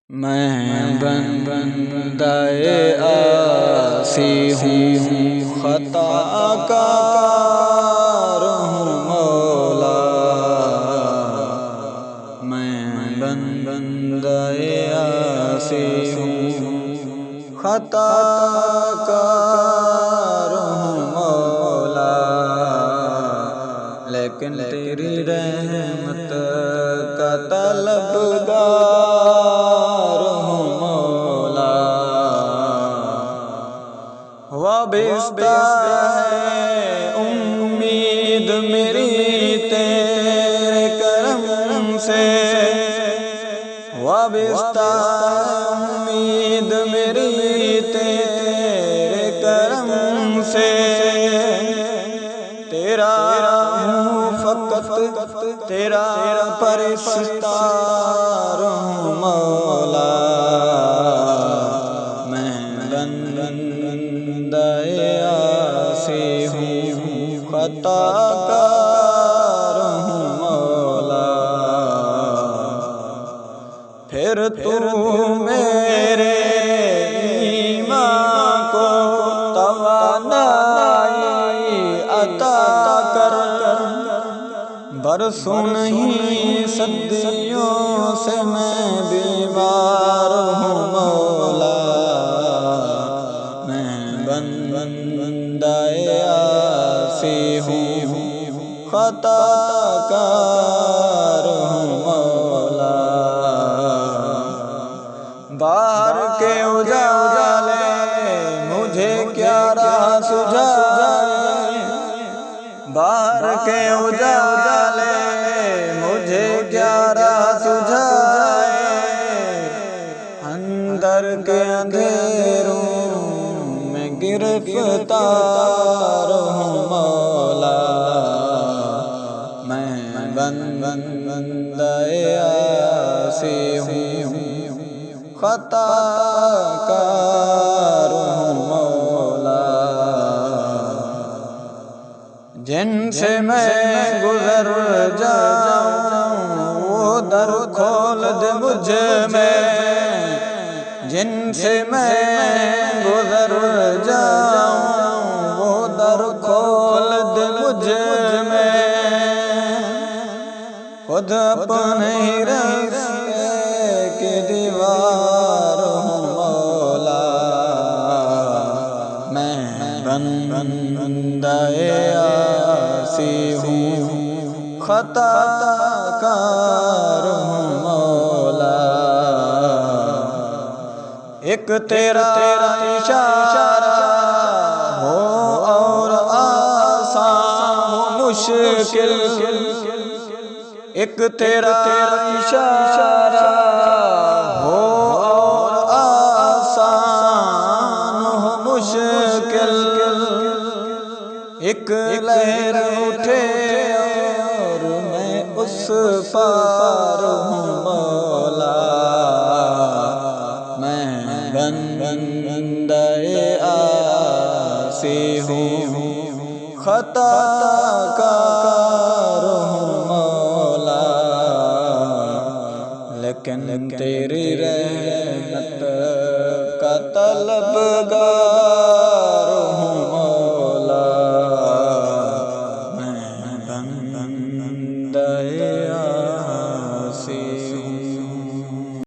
میں بندہ عاصی ہوں، خطا کار ہوں مولا۔ میں بندہ عاصی ہوں، خطا کار ہوں مولا، لیکن تیری رحمت کا طلبگار وابستہ ہے امید میری تیرے کرم سے، وابستہ امید میری تیرے کرم سے، تیرا ہوں فقط تیرا پرستار ہوں مولا۔ خطا کار ہوں مولا، پھر تو میرے ایمان کو توانائی عطا کر، برسوں نہیں صدیوں سے میں بیمار ہوں مولا۔ میں بندہ عاصی ہوں، خطا کار ہوں مولا، باہر کے اجالے مجھے کیا راہ سجھائے، باہر کے اجالے مجھے کیا راہ سجھائے، اندر کے اندھیروں میں گرفتار ہوں مولا۔ میں بندہ عاصی ہوں، خطا کار ہوں مولا، جن سے میں گزر جاؤں وہ در کھول دے مجھ میں، جن سے میں گزر جاؤں وہ در کھول دے مجھ میں، خود اپنے ہی راستے کی دیوار ہوں مولا۔ میں بندہ عاصی ہوں، خطا کار ہوں مولا، ایک تیرا اشارہ ہو اور آسان ہو مشکل، ایک تیرا اشارہ ہو اور آسان ہو مشکل، ایک لہر اٹھے اور میں اس پار ہوں مولا۔ میں بندہ عاصی ہوں، خطا کار ہوں مولا، لیکن تیری رحمت کا طلبگار